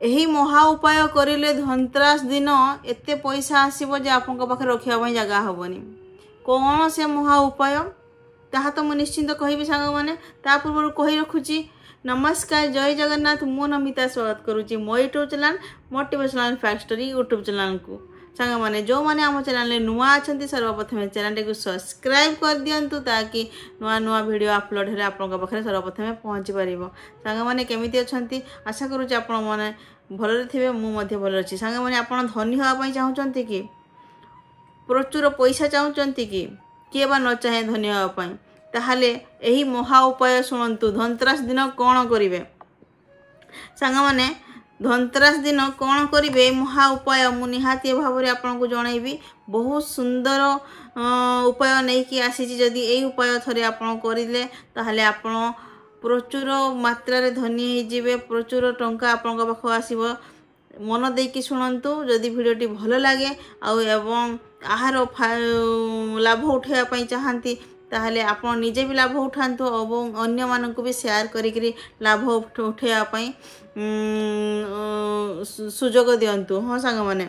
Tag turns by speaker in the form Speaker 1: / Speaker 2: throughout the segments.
Speaker 1: यही महा उपाय करिले धनतेरस दिन एते पैसा आसीबो जे आपन पाखे रखिया पई जगह हबनी। कौन से महा उपाय ताहा तो मुझे निश्चिंत कहबी सांग माने। ता पूर्व कही रखुची नमस्कार जय जगन्नाथ मु नमिता स्वागत करुची मो YouTube channel motivational fact story YouTube channel को। सांग माने जो माने आम चैनल नुआ अच्छा सर्वप्रथम चैनल को सब्सक्राइब कर दिंतु ताकि नुआ नुआ वीडियो अपलोड है आपन पाखे सर्वप्रथम पहुँची पार। सांग माने केमिति अछंती आशा करुची आपण माने भलरे थिबे मु मध्ये भल अछि। सांग माने आपण धनी होआ पई चाहुचंती कि प्रचुर पैसा चाहुचंती कि किए बा न चाहे धनी होआ पई ताहले एही महा उपाय शुणु। धनतेरस दिन कौन करिवे सांग माने धनतेरस दिन कौन करिवे महा उपाय मु निहाती भाव में आपको जनइबी। बहुत सुंदर उपाय नहीं कि आसी जदि एही उपाय थरे आपन करिले ताहले आपन प्रचुर मात्रा रे धनी हो जिवे। प्रचुर टंका आपन पाखो आसीबो। मन देकी शुणु जदि वीडियोटी भल लगे एवं आहार लाभ उठाया पई चाहती ताहले आपण निजे भी लाभ उठातु और अन्य मानक भी शेयर करी लाभ उठाया पई सुजोग दियंतु। हाँ सांग माने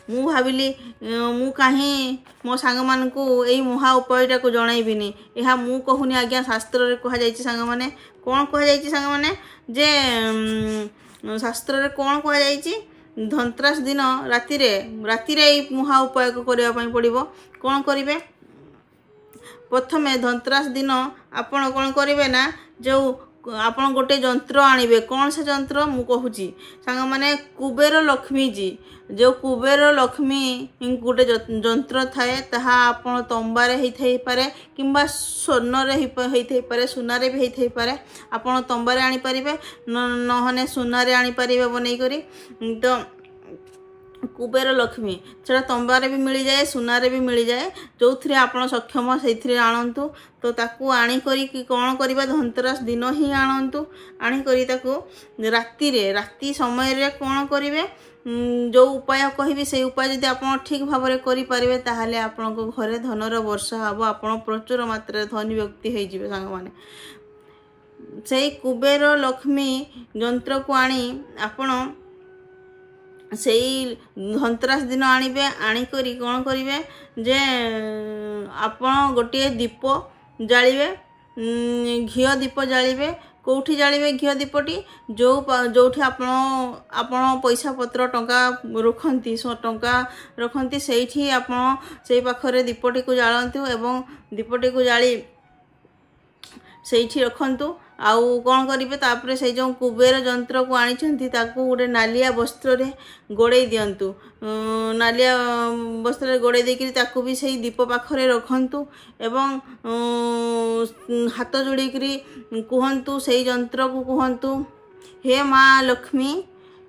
Speaker 1: मु भाविली मु कहीं मो सांग मान को यही महा उपायटा को जनइबिनी। यह मु कहूनी आज्ञा शास्त्र रे कहा जायछि। सांग माने कौन कहा जायछि सांग माने जे शास्त्र रे कौन कहा जायछि धनतेरस दिन राति रे महा उपाय को करिया पई पड़िबो। कौन करिवे प्रथमे धनतेरस दिन आपण कौन करिवे ना जो आपण गोटे जंत्र आनिबे। कौन से जंत्र मु कहूची सांग माने कुबेर लक्ष्मी जी जो कुबेर लक्ष्मी गोटे जंत्र थाए ताहा आपण तंबारे हेथै पारे किंबा स्वर्ण रे हेथै पारे सुना रे भी हेथै पारे। आपण तंबारे आनी परिबे नहने सुना रे आनी परिबे बनै करी। तो कुबेर लक्ष्मी से तंबारे भी मिल जाए सुना रे भी मिल जाए जो थे आप सक्षम से आणतु। तो ताकू आनी करी कौन करवा धनतेरस दिन ही आणतु आनी करी ताकू राति समय रे कौन करिवे जो उपाय कहबी से उपाय जदि आप ठीक भाव में करें ताहले आपण घरे धनर वर्षा हम आप प्रचुर मात्रा धनी व्यक्ति हो जिवे। सांग माने से कुबेर लक्ष्मी जंत्र को आनी आपण से धनतेरस दिन आनिबे आनी करी कौन करिवे जे आपण गोटे दीप जालिबे घिओ दीप जालिबे। कौठी जालिबे घिओ दीपटी जोठी आपण पैसा पत्र टंका रखंती सेठी आपण से पाखरे दीपटी को जालंतु एवं दीपटी को जाली सेठी रखंतु। आउ कौन करिवे तापरे से जो कुबेर जंत्र को आनी ताकू गोटे नालिया वस्त्र रे गोड़े दियंतु। नालिया वस्त्र रे गोड़े देकरी ताकू भी सही दीप पाखरे रखंतु एवं हाथ जोड़ी करी कहंतु से जंत्र को कहंतु हे माँ लक्ष्मी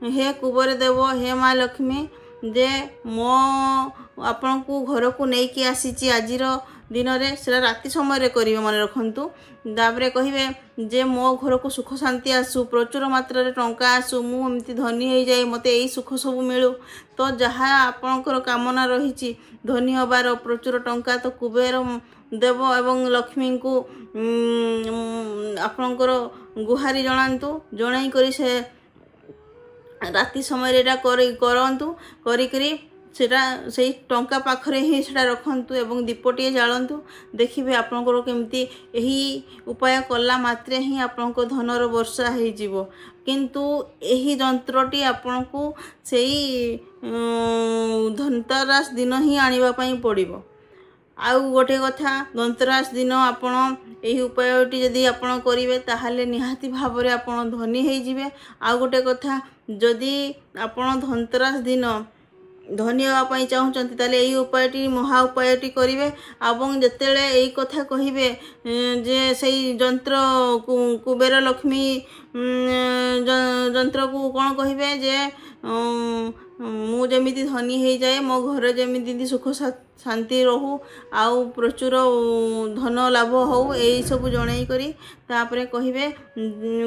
Speaker 1: हे कुबेर देव हे माँ लक्ष्मी जे मो आपण को घर को नहीं कि आसी आजिर दिन रे से राति समय रे करिवे मन रखंतु। तापरे कहिवे जे मो घर को सुख शांति आसु प्रचुर मात्रा रे टंका आसु मु एमती धनी हो जाए मते एई सुख सब मिलू। तो जहाँ आपणकर कामना रही धनी हबार प्रचुर टंका तो कुबेर देव एवं लक्ष्मी को आपणकर गुहारी जणांतु जणाई करी से राति समय रे करंतु करी सेटा से टंका पाखरे ही सेटा रखंतु एवं दीपटी जालंतु। देखिबे आपनकर केमती एही उपाय कला मात्रे ही आपनको धनर वर्षा हो जिवो। किंतु एही जंत्रटी आपनको सेही धनतेरस दिन ही आनिबा पई पड़िबो। आउ गोटे कथा धनतेरस दिन आपण एही उपायटी जदि आपण करिवे ताहाले निहाती भाव में आपण धनी हो जिवे। आउ गोटे कथा जदि आपण धनतेरस दिन धनी होगापी चाहूँगी ताले यही उपायटी महा उपायटी करेंगे। और जितेबाला यही कथा कहे जे से जंत्र कुबेर लक्ष्मी जंत्र को कौन कहे जे मु जमी धनी हो जाए मो घर जमी सुख शांति रहू आउ प्रचुर धन लाभ हो यही सब जन करी कहे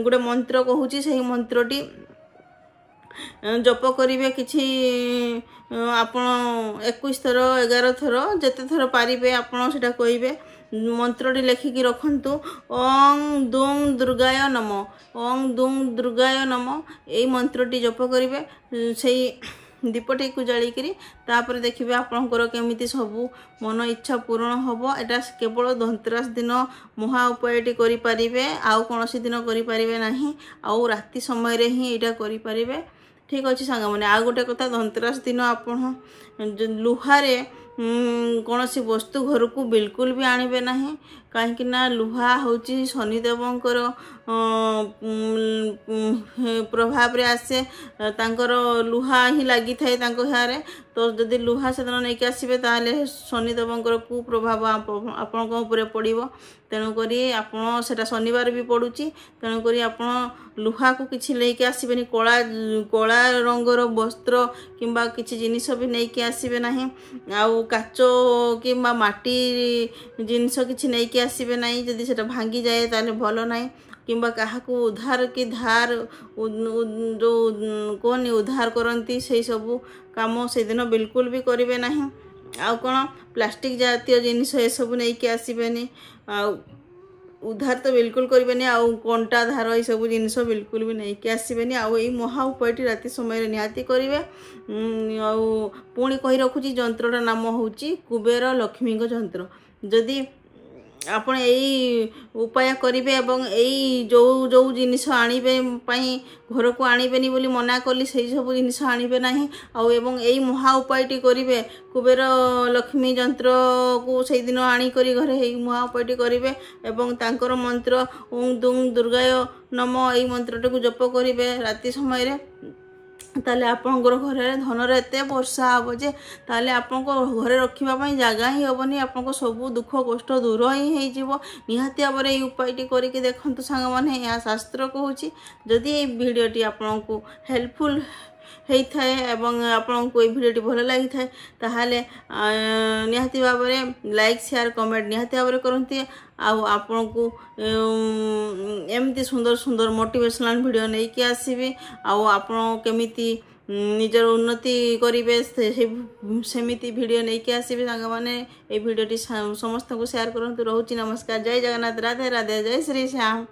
Speaker 1: गोटे मंत्र कहूँ से मंत्रटी जप करेंगे किसी आपण 21 थर 11 थर जिते थर पारे आपड़ से कहे मंत्रटी लेखिकी रखंतु ओं दुं दुर्गाय नम ओं दुं दुर्गाय नम यही मंत्रटी जप करेंगे से दीपटी को जालिकी तापर देखिए आपणकर केमिति सबू मन इच्छा पूर्ण हम एटा केवल धनतेरस दिन महा उपायटी करें आउ कौन दिन करें ना आउ राति समय रे ही यहाँ करें ठीक अच्छे सांग मैंने आ गोटे कथा धनतेरस दिन आप लुहारे कौन सी वस्तु घर को बिल्कुल भी आणवे ना कहीं लुहा हूँ शनिदेवंकर प्रभाव रे आसे तांकर लुहा ही लगी थाए ह्यारे तो जदि लुहा से दिन नहीं आसबे ताले शनिदेवंकर कुप्रभाव आपण पड़ो तेणुक आपड़ से शनिवार भी पड़ुची तेणुक आप लुहा को किसी लेके आसबेनि कला कला रंगर वस्त्र किंबा किसी जिनिस भी नहीं आसबे ना आउ काच कि माटी जिनस किसी नहीं आसबे ना जदि से भांगी जाए ताले भल ना किंबा क्या उधार कि धार जो कहनी उधार करती से सबू काम से दिन बिल्कुल भी करेंगे ना आउ कौन प्लास्टिक जातीय जिनिस ये सब नहीं आसबेनि उधार तो बिल्कुल करेंगे आउ कंटा धार ये सब जिनिस बिल्कुल भी नहीं आसबेनि आउ यही महा उपायटी राति समय निहाती करेंगे पुणी कही रखुची जंत्रटा नाम हूँ कुबेर लक्ष्मी जंत्र जदि आपण यही उपाय करेंगे एवं यही जो जो जिनिस आणवे घर को आणवेनी बोली मना कली से सब जिनिस आणवे ना आउ एवं यही महा उपायटी करेंगे कुबेर लक्ष्मी जंत्र को से दिन आनिक घरे यही महा उपायटी करेंगे एवं तांकर मंत्र ओं दुं दुर्गाय नम यही मंत्रटी को जप करेंगे राति समय ताले आपणकर घर धनर एत वर्षा हम जे ताले आपण घरे रखापी जगह ही हेनी आपको सब दुख कष्ट दूर ही हो निहाती भाव में उपायटी करके देखते सांग मैंने यह शास्त्र कहूँ जदि ये भिडटी आपन को हेल्पफुल होता है एवं आपन को ये भिडटी भल लगी थाए ताहले निहाती भाव में लाइक शेयर कमेंट निहाती भाव में करती आपण को एमती सुंदर सुंदर मोटिवेशनल वीडियो नहीं कि आसबि आपण केमिति निजर उन्नति करेंगे सेमिति वीडियो नहीं कि आसबि सांग मैंने ये भिडटी समस्त को शेयर करते रोची नमस्कार जय जगन्नाथ राधे राधे जय श्री श्याम।